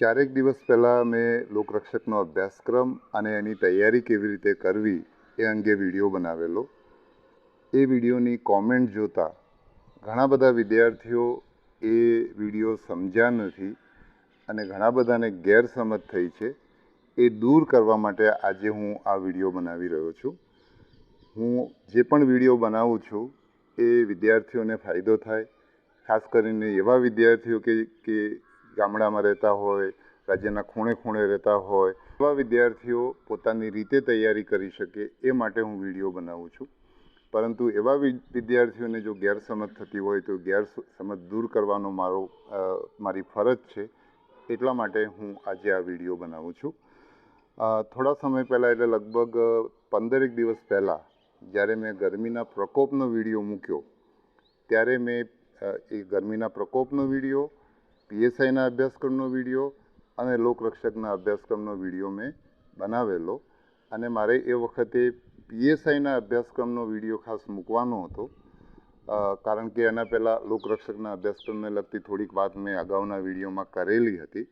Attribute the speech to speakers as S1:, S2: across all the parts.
S1: ચારેક દિવસ પહેલાં મેં લોકરક્ષકનો અભ્યાસક્રમ અને એની તૈયારી કેવી રીતે કરવી એ અંગે વિડીયો બનાવેલો. એ વિડીયોની કોમેન્ટ જોતાં ઘણા બધા વિદ્યાર્થીઓ એ વિડીયો સમજ્યા નથી અને ઘણા બધાને ગેરસમજ થઈ છે. એ દૂર કરવા માટે આજે હું આ વિડીયો બનાવી રહ્યો છું. હું જે પણ વિડીયો બનાવું છું એ વિદ્યાર્થીઓને ફાયદો થાય, ખાસ કરીને એવા વિદ્યાર્થીઓ કે ગામડામાં રહેતા હોય, રાજ્યના ખૂણે ખૂણે રહેતા હોય, એવા વિદ્યાર્થીઓ પોતાની રીતે તૈયારી કરી શકે એ માટે હું વિડીયો બનાવું છું. પરંતુ એવા વિદ્યાર્થીઓને જો ગેરસમજ થતી હોય તો ગેરસમજ દૂર કરવાનો મારી ફરજ છે. એટલા માટે હું આજે આ વિડીયો બનાવું છું. થોડા સમય પહેલાં, એટલે લગભગ 15 દિવસ પહેલાં, જ્યારે મેં ગરમીના પ્રકોપનો વિડીયો મૂક્યો, ત્યારે મેં એ ગરમીના પ્રકોપનો વિડીયો, પીએસઆઈના અભ્યાસક્રમનો વિડીયો અને લોકરક્ષકના અભ્યાસક્રમનો વિડીયો મેં બનાવેલો. અને મારે એ વખતે પીએસઆઈના અભ્યાસક્રમનો વિડીયો ખાસ મૂકવાનો હતો, કારણ કે એના પહેલાં લોકરક્ષકના અભ્યાસક્રમને લગતી થોડીક વાત મેં અગાઉના વિડીયોમાં કરેલી હતી.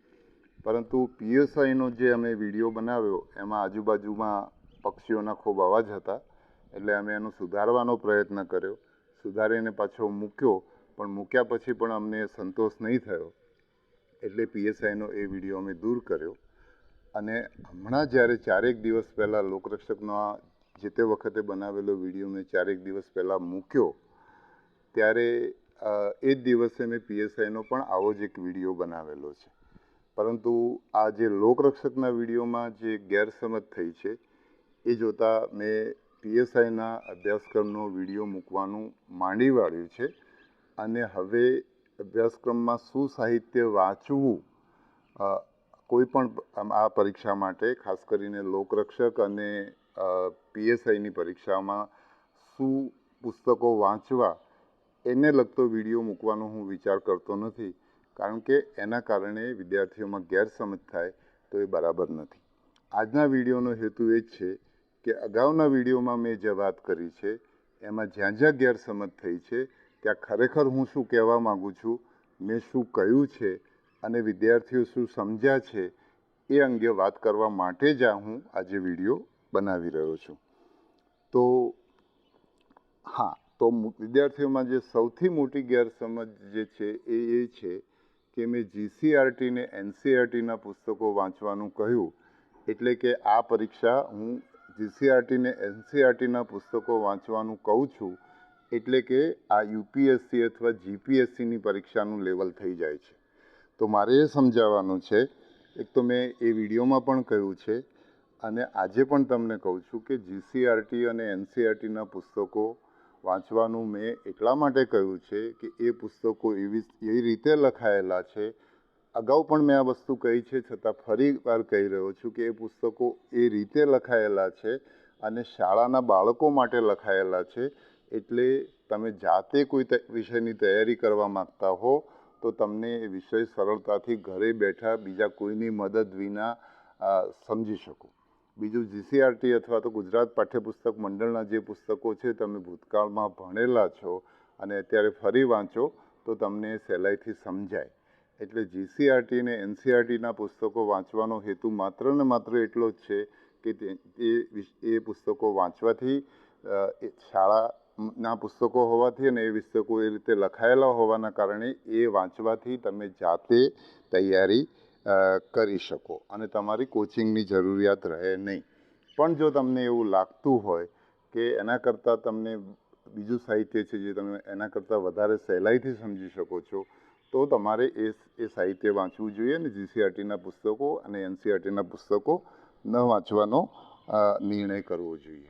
S1: પરંતુ પીએસઆઈનો જે અમે વિડીયો બનાવ્યો એમાં આજુબાજુમાં પક્ષીઓના ખૂબ અવાજ હતા, એટલે અમે એનો સુધારવાનો પ્રયત્ન કર્યો. સુધારીને પાછો મૂક્યો, પણ મૂક્યા પછી પણ અમને સંતોષ નહીં થયો, એટલે પીએસઆઈનો એ વિડીયો અમે દૂર કર્યો. અને હમણાં જ્યારે ચારેક દિવસ પહેલાં લોકરક્ષકનો જે તે વખતે બનાવેલો વિડીયો મેં ચારેક દિવસ પહેલાં મૂક્યો, ત્યારે એ જ દિવસે મેં પીએસઆઈનો પણ આવો જ એક વિડીયો બનાવેલો છે. પરંતુ આ જે લોકરક્ષકના વિડીયોમાં જે ગેરસમજ થઈ છે એ જોતાં મેં પીએસઆઈના અભ્યાસક્રમનો વિડીયો મૂકવાનું માંડી વાળ્યું છે. અને હવે અભ્યાસક્રમમાં શું સાહિત્ય વાંચવું, કોઈ પણ આ પરીક્ષા માટે, ખાસ કરીને લોકરક્ષક અને પીએસઆઈની પરીક્ષામાં શું પુસ્તકો વાંચવા, એને લગતો વિડીયો મૂકવાનો હું વિચાર કરતો નથી, કારણ કે એના કારણે વિદ્યાર્થીઓમાં ગેરસમજ થાય તો એ બરાબર નથી. આજના વિડીયોનો હેતુ એ જ છે કે અગાઉના વિડીયોમાં મેં જે વાત કરી છે એમાં જ્યાં જ્યાં ગેરસમજ થઈ છે ત્યાં ખરેખર હું શું કહેવા માગું છું, મેં શું કહ્યું છે અને વિદ્યાર્થીઓ શું સમજ્યા છે એ અંગે વાત કરવા માટે જ હું આજે વિડીયો બનાવી રહ્યો છું. તો વિદ્યાર્થીઓમાં જે સૌથી મોટી ગેરસમજ જે છે એ છે કે મેં જીસીઆરટી ને એનસીઆરટીના પુસ્તકો વાંચવાનું કહ્યું, એટલે કે આ પરીક્ષા હું જીસીઆરટી ને એનસીઆરટીના પુસ્તકો વાંચવાનું કહું છું, એટલે કે આ યુપીએસસી અથવા જીપીએસસીની પરીક્ષાનું લેવલ થઈ જાય છે. તો મારે એ સમજાવવાનું છે, એક તો મેં એ વિડીયોમાં પણ કહ્યું છે અને આજે પણ તમને કહું છું કે જીસીઆરટી અને એનસીઆરટીના પુસ્તકો વાંચવાનું મેં એટલા માટે કહ્યું છે કે એ પુસ્તકો એવી રીતે લખાયેલા છે. અગાઉ પણ મેં આ વસ્તુ કહી છે, છતાં ફરી વાર કહી રહ્યો છું કે એ પુસ્તકો એ રીતે લખાયેલા છે અને શાળાના બાળકો માટે લખાયેલા છે. એટલે તમે જાતે કોઈ વિષયની તૈયારી કરવા માગતા હો તો તમને એ વિષય સરળતાથી ઘરે બેઠા બીજા કોઈની મદદ વિના સમજી શકો. બીજું, જીસીઆરટી અથવા તો ગુજરાત પાઠ્યપુસ્તક મંડળના જે પુસ્તકો છે, તમે ભૂતકાળમાં ભણેલા છો અને અત્યારે ફરી વાંચો તો તમને સહેલાઈથી સમજાય. એટલે જીસીઆરટી અને એનસીઆરટીના પુસ્તકો વાંચવાનો હેતુ માત્ર ને માત્ર એટલો જ છે કે એ પુસ્તકો વાંચવાથી, શાળાના પુસ્તકો હોવાથી અને એ પુસ્તકો એ રીતે લખાયેલા હોવાના કારણે એ વાંચવાથી તમે જાતે તૈયારી કરી શકો અને તમારી કોચિંગની જરૂરિયાત રહે નહીં. પણ જો તમને એવું લાગતું હોય કે એના કરતાં તમને બીજું સાહિત્ય છે જે તમે એના કરતાં વધારે સહેલાઈથી સમજી શકો છો, તો તમારે એ સાહિત્ય વાંચવું જોઈએ અને જીસીઆરટીના પુસ્તકો અને એનસીઆરટીના પુસ્તકો ન વાંચવાનો નિર્ણય કરવો જોઈએ.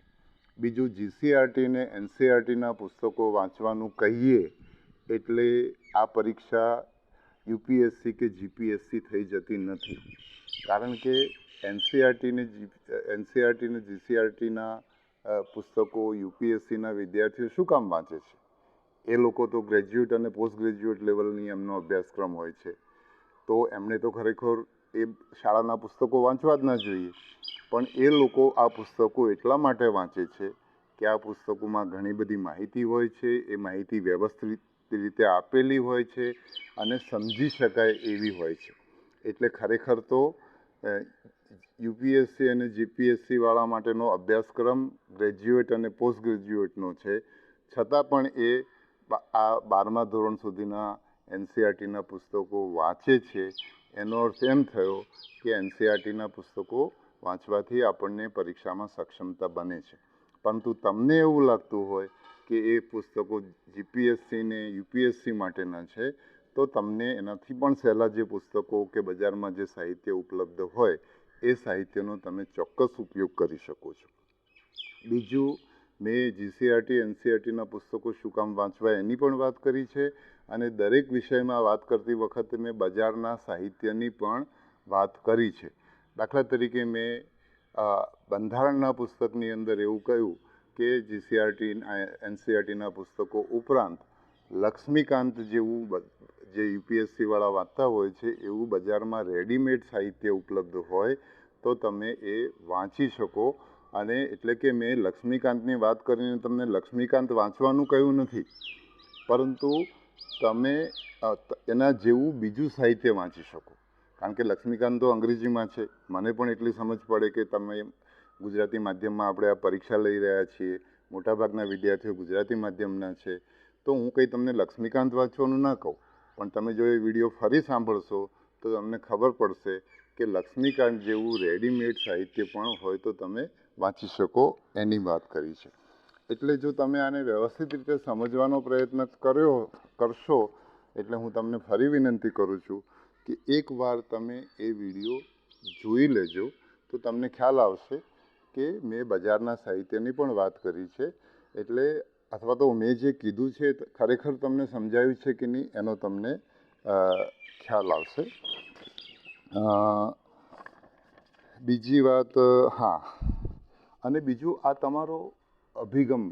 S1: બીજું, જીસીઆરટી અને એનસીઆરટીના પુસ્તકો વાંચવાનું કહીએ એટલે આ પરીક્ષા યુપીએસસી કે જીપીએસસી થઈ જતી નથી. કારણ કે એનસીઆરટી ને જીસીઆરટીના પુસ્તકો યુપીએસસીના વિદ્યાર્થીઓ શું કામ વાંચે છે? એ લોકો તો ગ્રેજ્યુએટ અને પોસ્ટ ગ્રેજ્યુએટ લેવલની એમનો અભ્યાસક્રમ હોય છે, તો એમણે તો ખરેખર એ શાળાના પુસ્તકો વાંચવા જ ન જોઈએ. પણ એ લોકો આ પુસ્તકો એટલા માટે વાંચે છે કે આ પુસ્તકોમાં ઘણી બધી માહિતી હોય છે, એ માહિતી વ્યવસ્થિત રીતે આપેલી હોય છે અને સમજી શકાય એવી હોય છે. એટલે ખરેખર તો યુપીએસસી અને જીપીએસસી વાળા માટેનો અભ્યાસક્રમ ગ્રેજ્યુએટ અને પોસ્ટ ગ્રેજ્યુએટનો છે, છતાં પણ એ આ 12મા ધોરણ સુધીના એનસીઈઆરટીના પુસ્તકો વાંચે છે. એનો અર્થ એમ થયો કે એનસીઈઆરટીના પુસ્તકો વાંચવાથી આપણને પરીક્ષામાં સક્ષમતા બને છે. પરંતુ તમને એવું લાગતું હોય કે એ પુસ્તકો જીપીએસસી ને યુપીએસસી માટેના છે, તો તમને એનાથી પણ સહેલા જે પુસ્તકો કે બજારમાં જે સાહિત્ય ઉપલબ્ધ હોય એ સાહિત્યનો તમે ચોક્કસ ઉપયોગ કરી શકો છો. બીજું, મેં જીસીઈઆરટી એનસીઈઆરટીના પુસ્તકો શું કામ વાંચવા એની પણ વાત કરી છે, અને દરેક વિષયમાં વાત કરતી વખતે મેં બજારના સાહિત્યની પણ વાત કરી છે. દાખલા તરીકે મેં બંધારણના પુસ્તકની અંદર એવું કહ્યું કે જીસીઈઆરટી એનસીઈઆરટીના પુસ્તકો ઉપરાંત લક્ષ્મીકાંત જેવું જે યુપીએસસીવાળા વાંચતા હોય છે એવું બજારમાં રેડીમેડ સાહિત્ય ઉપલબ્ધ હોય તો તમે એ વાંચી શકો. અને એટલે કે મેં લક્ષ્મીકાંતની વાત કરીને તમને લક્ષ્મીકાંત વાંચવાનું કહ્યું નથી, પરંતુ તમે એના જેવું બીજું સાહિત્ય વાંચી શકો. કારણ કે લક્ષ્મીકાંત તો અંગ્રેજીમાં છે, મને પણ એટલી સમજ પડે કે તમે ગુજરાતી માધ્યમમાં આપણે આ પરીક્ષા લઈ રહ્યા છીએ, મોટાભાગના વિદ્યાર્થીઓ ગુજરાતી માધ્યમના છે, તો હું કંઈ તમને લક્ષ્મીકાંત વાંચવાનું ના કહું, પણ તમે જો એ વિડીયો ફરી સાંભળશો તો તમને ખબર પડશે કે લક્ષ્મીકાંત જેવું રેડીમેડ સાહિત્ય પણ હોય તો તમે વાંચી શકો, એની વાત કરી છે. એટલે જો તમે આને વ્યવસ્થિત રીતે સમજવાનો પ્રયત્ન કરશો એટલે હું તમને ફરી વિનંતી કરું છું કે એકવાર તમે એ વિડીયો જોઈ લેજો તો તમને ખ્યાલ આવશે કે મેં બજારના સાહિત્યની પણ વાત કરી છે. એટલે અથવા તો મેં જે કીધું છે ખરેખર તમને સમજાયું છે કે નહીં એનો તમને ખ્યાલ આવશે. બીજી વાત, હા, અને બીજું આ તમારો અભિગમ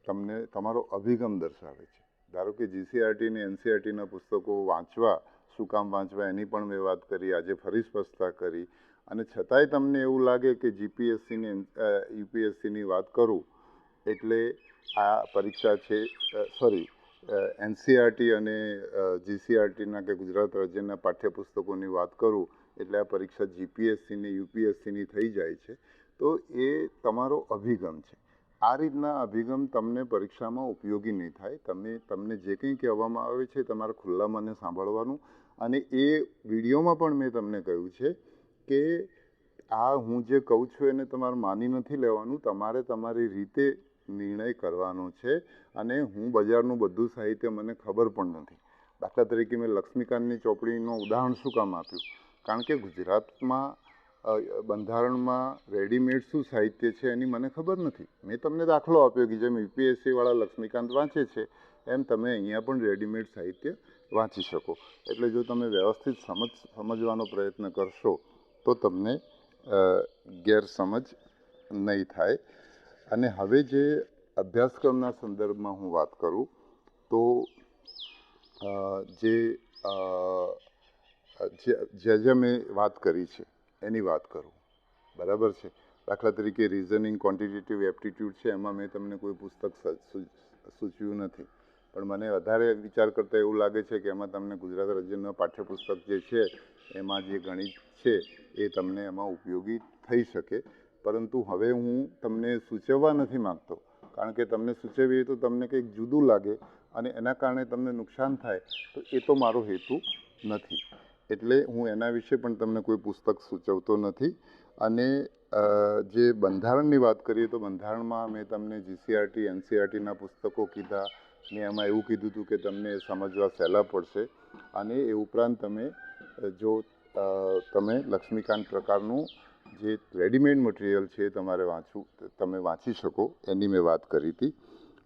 S1: તમને તમારો અભિગમ દર્શાવે છે. ધારો કે જીસીઈઆરટી અને એનસીઈઆરટીના પુસ્તકો વાંચવા શું કામ વાંચવા એની પણ મેં વાત કરી, આજે ફરી સ્પષ્ટતા કરી, અને છતાંય તમને એવું લાગે કે જીપીએસસીની યુપીએસસીની વાત કરું એટલે આ પરીક્ષા છે, સોરી, એનસીઈઆરટી અને જીસીઈઆરટીના કે ગુજરાત રાજ્યના પાઠ્યપુસ્તકોની વાત કરું એટલે આ પરીક્ષા જીપીએસસીની યુપીએસસીની થઈ જાય છે. તો એ તમારો અભિગમ છે. આ રીતના અભિગમ તમને પરીક્ષામાં ઉપયોગી નહીં થાય. તમને જે કંઈ કહેવામાં આવે છે તમારે ખુલ્લા મને સાંભળવાનું, અને એ વિડીયોમાં પણ મેં તમને કહ્યું છે કે આ હું જે કહું છું એને તમારે માની નથી લેવાનું, તમારે તમારી રીતે નિર્ણય કરવાનો છે. અને હું બજારનું બધું સાહિત્ય મને ખબર પણ નથી. દાખલા તરીકે મેં લક્ષ્મીકાંતની ચોપડીનું ઉદાહરણ શું કામ આપ્યું? કારણ કે ગુજરાતમાં બંધારણમાં રેડીમેડ શું સાહિત્ય છે એની મને ખબર નથી. મેં તમને દાખલો આપ્યો કે જેમ યુપીએસસીવાળા લક્ષ્મીકાંત વાંચે છે એમ તમે અહીંયા પણ રેડીમેડ સાહિત્ય વાંચી શકો. એટલે જો તમે વ્યવસ્થિત સમજવાનો પ્રયત્ન કરશો તો તમને ગેરસમજ નહીં થાય. અને હવે જે અભ્યાસક્રમના સંદર્ભમાં હું વાત કરું તો જે મેં વાત કરી છે એની વાત કરું, બરાબર છે. દાખલા તરીકે રિઝનિંગ, ક્વોન્ટિટેટિવ એપ્ટિટ્યૂડ છે, એમાં મેં તમને કોઈ પુસ્તક સૂચવ્યું નથી, પણ મને વધારે વિચાર કરતાં એવું લાગે છે કે એમાં તમને ગુજરાત રાજ્યના પાઠ્યપુસ્તક જે છે એમાં જે ગણિત છે એ તમને એમાં ઉપયોગી થઈ શકે. પરંતુ હવે હું તમને સૂચવવા નથી માગતો, કારણ કે તમને સૂચવીએ તો તમને કંઈક જુદું લાગે અને એના કારણે તમને નુકસાન થાય, તો એ તો મારો હેતુ નથી. એટલે હું એના વિશે પણ તમને કોઈ પુસ્તક સૂચવતો નથી. અને જે બંધારણની વાત કરીએ તો બંધારણમાં મેં તમને જીસીઈઆરટી એનસીઈઆરટીના પુસ્તકો કીધા. મેં એમાં એવું કીધું હતું કે તમને સમજવા સહેલા પડશે. અને એ ઉપરાંત જો તમે લક્ષ્મીકાંત પ્રકારનું જે રેડીમેડ મટીરિયલ છે તમારે તમે વાંચી શકો એની મેં વાત કરી હતી.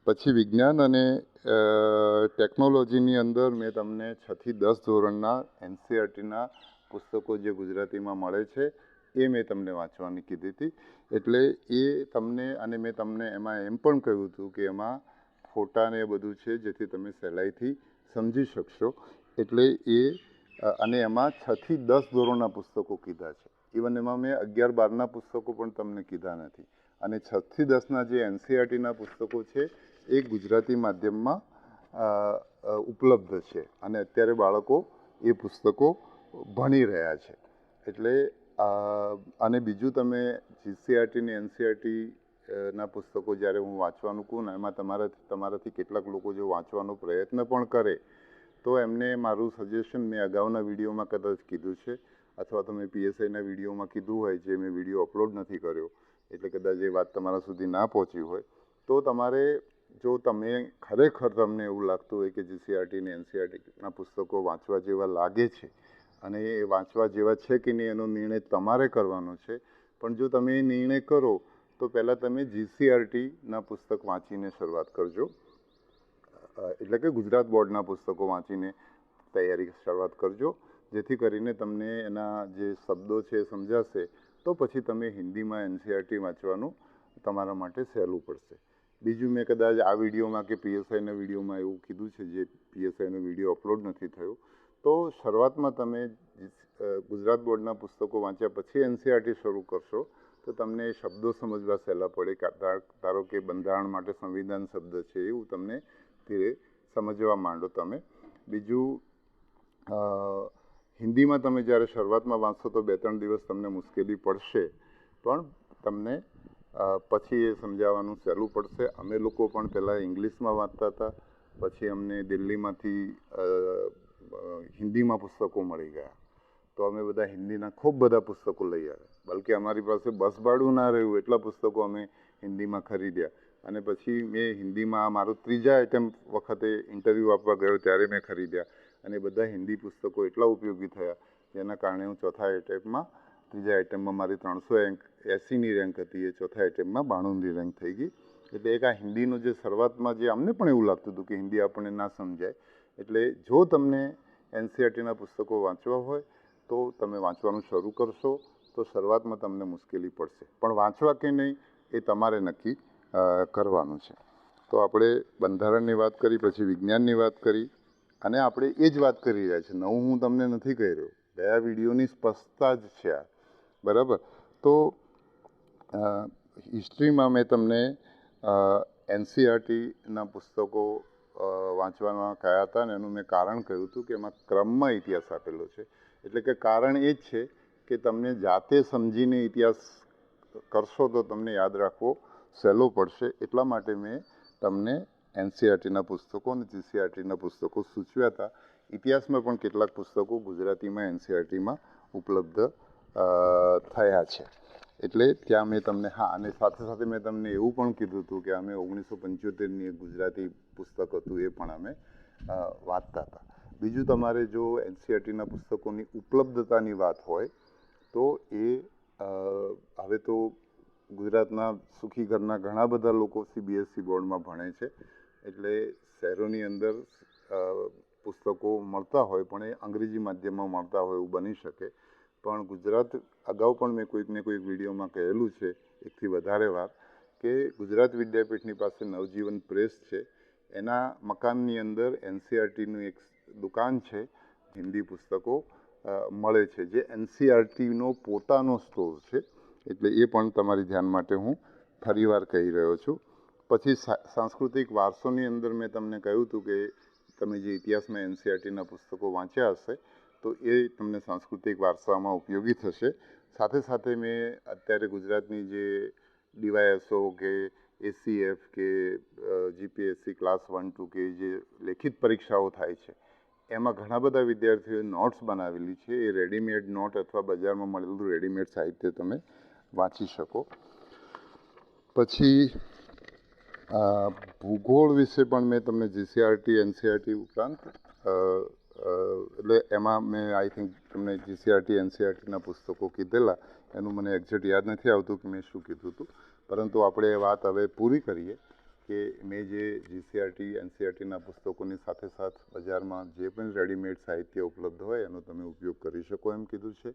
S1: પછી વિજ્ઞાન અને ટેકનોલોજીની અંદર મેં તમને 6 થી 10 ધોરણના એનસીઈઆરટીના પુસ્તકો જે ગુજરાતીમાં મળે છે એ મેં તમને વાંચવાની કીધી હતી. એટલે એ તમને, અને મેં તમને એમાં એમ પણ કહ્યું હતું કે એમાં ફોટા ને એ બધું છે જેથી તમે સહેલાઈથી સમજી શકશો. એટલે અને એમાં 6 થી 10 ધોરણના પુસ્તકો કીધા છે. ઇવન એમાં મેં 11-12ના પુસ્તકો પણ તમને કીધા નથી. અને 6 થી 10ના જે એનસીઈઆરટીના પુસ્તકો છે એ ગુજરાતી માધ્યમમાં ઉપલબ્ધ છે, અને અત્યારે બાળકો એ પુસ્તકો ભણી રહ્યા છે. એટલે અને બીજું તમે જીસીઆરટી ને એનસીઆરટી ના પુસ્તકો જ્યારે હું વાંચવાનું કહું ને એમાં તમારાથી કેટલાક લોકો જો વાંચવાનો પ્રયત્ન પણ કરે તો એમને મારું સજેશન મેં અગાઉના વિડીયોમાં કદાચ કીધું છે અથવા તો મેં પીએસઆઈના વિડીયોમાં કીધું હોય જે મેં વિડીયો અપલોડ નથી કર્યો એટલે કદાચ એ વાત તમારા સુધી ના પહોંચી હોય તો તમારે જો ખરેખર તમને એવું લાગતું હોય કે જીસીઆરટી અને એનસીઆરટીના પુસ્તકો વાંચવા જેવા લાગે છે અને એ વાંચવા જેવા છે કે નહીં એનો નિર્ણય તમારે કરવાનો છે. પણ જો તમે એ નિર્ણય કરો તો પહેલાં તમે જીસીઆરટીના પુસ્તક વાંચીને શરૂઆત કરજો. એટલે કે ગુજરાત બોર્ડના પુસ્તકો વાંચીને તૈયારી શરૂઆત કરજો જેથી કરીને તમને એના જે શબ્દો છે એ સમજાશે તો પછી તમે હિન્દીમાં એનસીઆરટી વાંચવાનું તમારા માટે સહેલું પડશે. બીજું મેં કદાચ આ વિડીયોમાં કે પીએસઆઈના વિડીયોમાં એવું કીધું છે જે પીએસઆઈનો વિડીયો અપલોડ નથી થયો તો શરૂઆતમાં તમે ગુજરાત બોર્ડના પુસ્તકો વાંચ્યા પછી એનસીઆરટી શરૂ કરશો તો તમને શબ્દો સમજવા સહેલા પડે. ધારો કે બંધારણ માટે સંવિધાન શબ્દ છે એવું તમને ધીરે સમજવા માંડો તમે. બીજું હિન્દીમાં તમે જ્યારે શરૂઆતમાં વાંચશો તો 2-3 દિવસ તમને મુશ્કેલી પડશે પણ તમને પછી એ સમજાવવાનું સહેલું પડશે. અમે લોકો પણ પહેલાં ઇંગ્લિશમાં વાંચતા હતા પછી અમને દિલ્હીમાંથી હિન્દીમાં પુસ્તકો મળી ગયા તો અમે બધા હિન્દીના ખૂબ બધા પુસ્તકો લઈ આવ્યા. બલકે અમારી પાસે બસ ભાડું ના રહ્યું એટલા પુસ્તકો અમે હિન્દીમાં ખરીદ્યા અને પછી મેં હિન્દીમાં મારું 3જા એટેમ્પ વખતે ઇન્ટરવ્યૂ આપવા ગયો ત્યારે મેં ખરીદ્યા અને બધા હિન્દી પુસ્તકો એટલા ઉપયોગી થયા જેના કારણે હું 4થા એટેમ્પમાં 3જા એટેમ્પમાં મારી 380ની રેન્ક હતી એ 4થા એટેમ્પમાં 92ની રેન્ક થઈ ગઈ. એટલે એક આ હિન્દીનું જે શરૂઆતમાં જે અમને પણ એવું લાગતું હતું કે હિન્દી આપણને ના સમજાય એટલે જો તમને એનસીઆરટીના પુસ્તકો વાંચવા હોય તો તમે વાંચવાનું શરૂ કરશો તો શરૂઆતમાં તમને મુશ્કેલી પડશે પણ વાંચવા કે નહીં એ તમારે નક્કી કરવાનું છે. તો આપણે બંધારણની વાત કરી પછી વિજ્ઞાનની વાત કરી અને આપણે એ જ વાત કરી રહ્યા છીએ. નવું હું તમને નથી કહી રહ્યો. ગયા વિડીયોની સ્પષ્ટતા જ છે આ બરાબર. તો હિસ્ટ્રીમાં મેં તમને એનસીઆરટીના પુસ્તકો વાંચવાના કયા હતા અને એનું મેં કારણ કહ્યું હતું કે એમાં ક્રમમાં ઇતિહાસ આપેલો છે. એટલે કે કારણ એ જ છે કે તમને જાતે સમજીને ઇતિહાસ કરશો તો તમને યાદ રાખવો સહેલો પડશે. એટલા માટે મેં તમને એનસીઆરટીના પુસ્તકો અને જીસીઆરટીના પુસ્તકો સૂચવ્યા હતા. ઇતિહાસમાં પણ કેટલાક પુસ્તકો ગુજરાતીમાં એનસીઆરટીમાં ઉપલબ્ધ થયા છે એટલે ત્યાં મેં તમને અને સાથે સાથે મેં તમને એવું પણ કીધું હતું કે અમે 1975ની એક ગુજરાતી પુસ્તક હતું એ પણ અમે વાંચતા હતા. બીજું તમારે જો એનસીઆરટીના પુસ્તકોની ઉપલબ્ધતાની વાત હોય તો એ હવે તો ગુજરાતના સુખી ઘરના ઘણા બધા લોકો સીબીએસઈ બોર્ડમાં ભણે છે એટલે શહેરોની અંદર પુસ્તકો મળતા હોય પણ એ અંગ્રેજી માધ્યમમાં મળતા હોય એવું બની શકે. પણ ગુજરાત અગાઉ પણ મેં કોઈકને કોઈક વિડીયોમાં કહેલું છે એકથી વધારે વાર કે ગુજરાત વિદ્યાપીઠની પાસે નવજીવન પ્રેસ છે એના મકાનની અંદર એનસીઆરટીનું એક દુકાન છે. હિન્દી પુસ્તકો મળે છે જે એનસીઆરટીનો પોતાનો સ્ટોર છે એટલે એ પણ તમારી ધ્યાન માટે હું ફરીવાર કહી રહ્યો છું. પછી સાંસ્કૃતિક વારસોની અંદર મેં તમને કહ્યું હતું કે તમે જે ઇતિહાસમાં એનસીઆરટીના પુસ્તકો વાંચ્યા હશે તો એ તમને સાંસ્કૃતિક વારસામાં ઉપયોગી થશે. સાથે સાથે મેં અત્યારે ગુજરાતની જે ડીવાયએસઓ કે એસીએફ કે જીપીએસસી ક્લાસ 1-2 કે જે લેખિત પરીક્ષાઓ થાય છે એમાં ઘણા બધા વિદ્યાર્થીઓએ નોટ્સ બનાવેલી છે. એ રેડીમેડ નોટ અથવા બજારમાં મળેલું રેડીમેડ સાહિત્ય તમે વાંચી શકો. પછી ભૂગોળ વિશે પણ મેં તમને જીસીઆરટી એનસીઆરટી ઉપરાંત એટલે એમાં મેં આઈ થિંક તમને જીસીઆરટી એનસીઆરટીના પુસ્તકો કીધેલા એનું મને એક્ઝેક્ટ યાદ નથી આવતું કે મેં શું કીધું હતું પરંતુ આપણે એ વાત હવે પૂરી કરીએ કે મેં જે જીસીઆરટી એનસીઆરટીના પુસ્તકોની સાથે સાથ બજારમાં જે પણ રેડીમેડ સાહિત્ય ઉપલબ્ધ હોય એનો તમે ઉપયોગ કરી શકો એમ કીધું છે.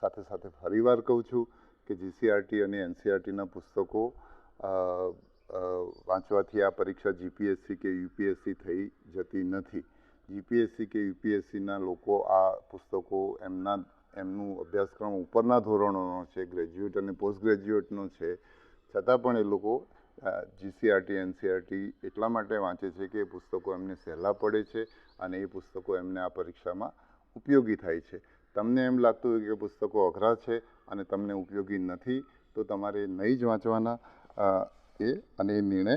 S1: સાથે સાથે ફરીવાર કહું છું કે જીસીઆરટી અને એનસીઆરટીના પુસ્તકો વાંચવાથી આ પરીક્ષા જીપીએસસી કે યુપીએસસી થઈ જતી નથી. જીપીએસસી કે યુપીએસસીના લોકો આ પુસ્તકો એમનું અભ્યાસક્રમ ઉપરના ધોરણોનો છે, ગ્રેજ્યુએટ અને પોસ્ટ ગ્રેજ્યુએટનો છે, છતાં પણ એ લોકો જીસીઆરટી એનસીઆરટી એટલા માટે વાંચે છે કે એ પુસ્તકો એમને સહેલા પડે છે અને એ પુસ્તકો એમને આ પરીક્ષામાં ઉપયોગી થાય છે. તમને એમ લાગતું હોય કે પુસ્તકો અઘરા છે અને તમને ઉપયોગી નથી, તો તમારે નહીં જ વાંચવાના અને એ નિર્ણય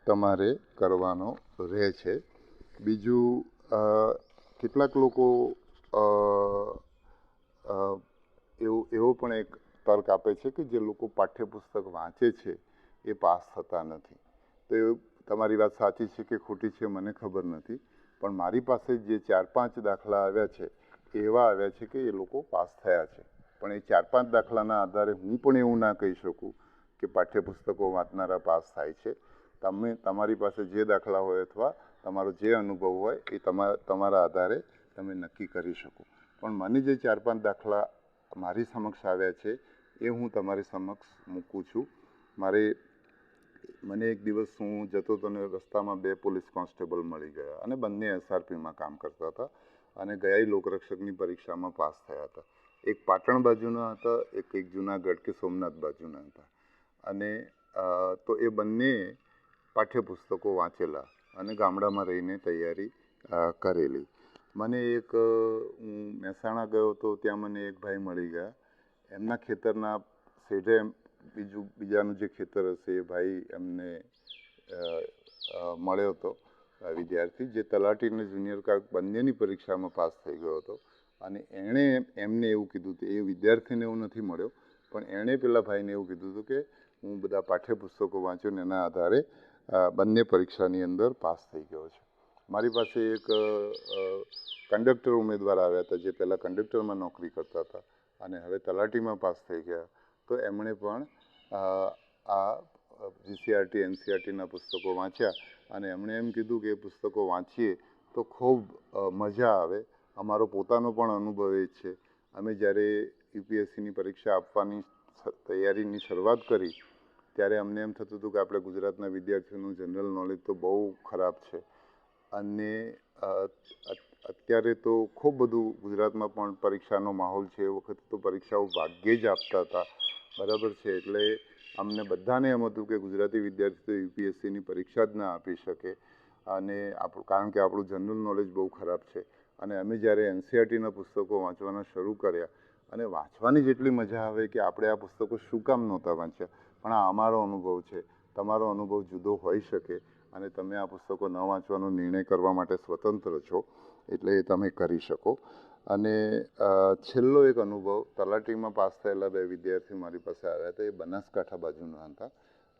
S1: તમારે કરવાનો રહે છે. બીજું, કેટલાક લોકો એવો પણ એક તર્ક આપે છે કે જે લોકો પાઠ્યપુસ્તક વાંચે છે એ પાસ થતા નથી. તો એ તમારી વાત સાચી છે કે ખોટી છે મને ખબર નથી, પણ મારી પાસે જે 4-5 દાખલા આવ્યા છે એવા આવ્યા છે કે એ લોકો પાસ થયા છે. પણ એ 4-5 દાખલાના આધારે હું પણ એવું ના કહી શકું કે પાઠ્યપુસ્તકો વાંચનારા પાસ થાય છે. તમારી પાસે જે દાખલા હોય અથવા તમારો જે અનુભવ હોય એ તમારા આધારે તમે નક્કી કરી શકો. પણ મને જે 4-5 દાખલા મારી સમક્ષ આવ્યા છે એ હું તમારી સમક્ષ મૂકું છું. મને એક દિવસ હું જતો હતો ને રસ્તામાં 2 પોલીસ કોન્સ્ટેબલ મળી ગયા અને બંને SRPમાં કામ કરતા હતા અને ગયા લોકરક્ષકની પરીક્ષામાં પાસ થયા હતા. એક પાટણ બાજુના હતા, એક જુનાગઢ કે સોમનાથ બાજુના હતા. અને તો એ બંને પાઠ્યપુસ્તકો વાંચેલા અને ગામડામાં રહીને તૈયારી કરેલી. મને હું મહેસાણા ગયો હતો, ત્યાં મને એક ભાઈ મળી ગયા. એમના ખેતરના શેઢે બીજાનું જે ખેતર હશે એ ભાઈ એમને મળ્યો હતો, વિદ્યાર્થી જે તલાટી અને જુનિયર ક્લાર્ક બંનેની પરીક્ષામાં પાસ થઈ ગયો હતો. અને એણે એમને એવું કીધું હતું, એ વિદ્યાર્થીને એવું નથી મળ્યો, પણ એણે પેલા ભાઈને એવું કીધું હતું કે હું બધા પાઠ્યપુસ્તકો વાંચ્યું ને એના આધારે બંને પરીક્ષાની અંદર પાસ થઈ ગયો છે. મારી પાસે એક કંડક્ટર ઉમેદવાર આવ્યા હતા જે પહેલાં કંડક્ટરમાં નોકરી કરતા હતા અને હવે તલાટીમાં પાસ થઈ ગયા. તો એમણે પણ આ GCRT NCERTના પુસ્તકો વાંચ્યા અને એમણે એમ કીધું કે એ પુસ્તકો વાંચીએ તો ખૂબ મજા આવે. અમારો પોતાનો પણ અનુભવ એ છે. અમે જ્યારે UPSCની પરીક્ષા આપવાની તૈયારીની શરૂઆત કરી ત્યારે અમને એમ થતું હતું કે આપણે ગુજરાતના વિદ્યાર્થીઓનું જનરલ નોલેજ તો બહુ ખરાબ છે અને અત્યારે તો ખૂબ બધું ગુજરાતમાં પણ પરીક્ષાનો માહોલ છે. એ વખતે તો પરીક્ષાઓ ભાગ્યે જ આપતા હતા, બરાબર છે. એટલે અમને બધાને એમ હતું કે ગુજરાતી વિદ્યાર્થી તો UPSCની પરીક્ષા જ ના આપી શકે અને કારણ કે આપણું જનરલ નોલેજ બહુ ખરાબ છે. અને અમે જ્યારે NCERTના પુસ્તકો વાંચવાના શરૂ કર્યા અને વાંચવાની જેટલી મજા આવે કે આપણે આ પુસ્તકો શું કામ નહોતા વાંચ્યા, પણ આ અમારો અનુભવ છે. તમારો અનુભવ જુદો હોઈ શકે અને તમે આ પુસ્તકો ન વાંચવાનો નિર્ણય કરવા માટે સ્વતંત્ર છો, એટલે એ તમે કરી શકો. અને છેલ્લો એક અનુભવ, તલાટીમાં પાસ થયેલા 2 વિદ્યાર્થીઓ મારી પાસે આવ્યા હતા. એ બનાસકાંઠા બાજુના હતા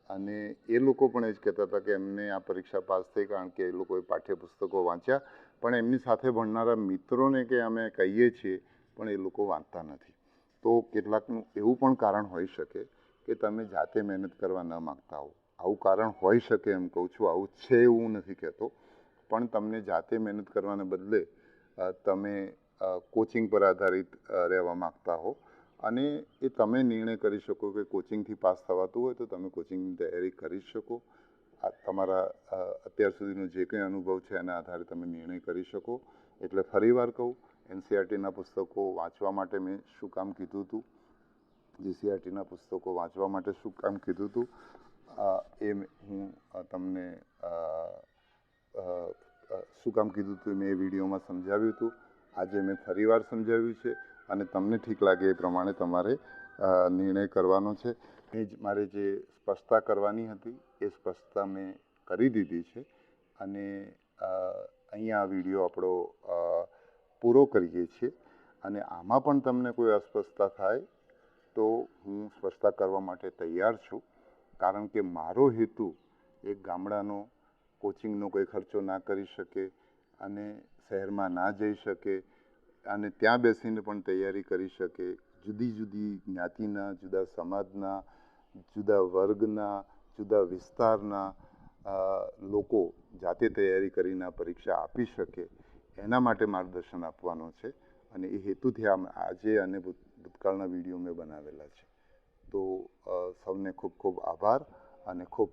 S1: અને એ લોકો પણ એ જ કહેતા હતા કે એમને આ પરીક્ષા પાસ થઈ કારણ કે એ લોકોએ પાઠ્યપુસ્તકો વાંચ્યા, પણ એમની સાથે ભણનારા મિત્રોને કે અમે કહીએ છીએ પણ એ લોકો વાંચતા નથી. તો કેટલાકનું એવું પણ કારણ હોઈ શકે કે તમે જાતે મહેનત કરવા ન માગતા હો. આવું કારણ હોઈ શકે એમ કહું છું, આવું છે એવું નથી કહેતો, પણ તમને જાતે મહેનત કરવાને બદલે તમે કોચિંગ પર આધારિત રહેવા માગતા હો અને એ તમે નિર્ણય કરી શકો કે કોચિંગથી પાસ થવાતું હોય તો તમે કોચિંગની તૈયારી કરી શકો. આ તમારા અત્યાર સુધીનો જે કંઈ અનુભવ છે એના આધારે તમે નિર્ણય કરી શકો. એટલે ફરીવાર કહું, NCERTના પુસ્તકો વાંચવા માટે મેં શું કામ કીધું હતું, GCRTના પુસ્તકો વાંચવા માટે શું કામ કીધું હતું, એ હું તમને શું કામ કીધું હતું મેં એ વિડીયોમાં સમજાવ્યું હતું. આજે મેં ફરીવાર સમજાવ્યું છે અને તમને ઠીક લાગે એ પ્રમાણે તમારે નિર્ણય કરવાનો છે. મારે જે સ્પષ્ટતા કરવાની હતી એ સ્પષ્ટતા મેં કરી દીધી છે અને અહીંયા આ વિડીયો આપણો પૂરો કરીએ છીએ. અને આમાં પણ તમને કોઈ અસ્પષ્ટતા થાય તો હું સ્પષ્ટતા કરવા માટે તૈયાર છું, કારણ કે મારો હેતુ એક ગામડાનો કોચિંગનો કોઈ ખર્ચો ના કરી શકે અને શહેરમાં ના જઈ શકે અને ત્યાં બેસીને પણ તૈયારી કરી શકે. જુદી જુદી જ્ઞાતિના, જુદા સમાજના, જુદા વર્ગના, જુદા વિસ્તારના લોકો જાતે તૈયારી કરીને આ પરીક્ષા આપી શકે એના માટે માર્ગદર્શન આપવાનું છે અને એ હેતુથી આજે અને ભૂતકાળના વિડીયો મેં બનાવેલા છે. તો સૌને ખૂબ ખૂબ આભાર અને ખૂબ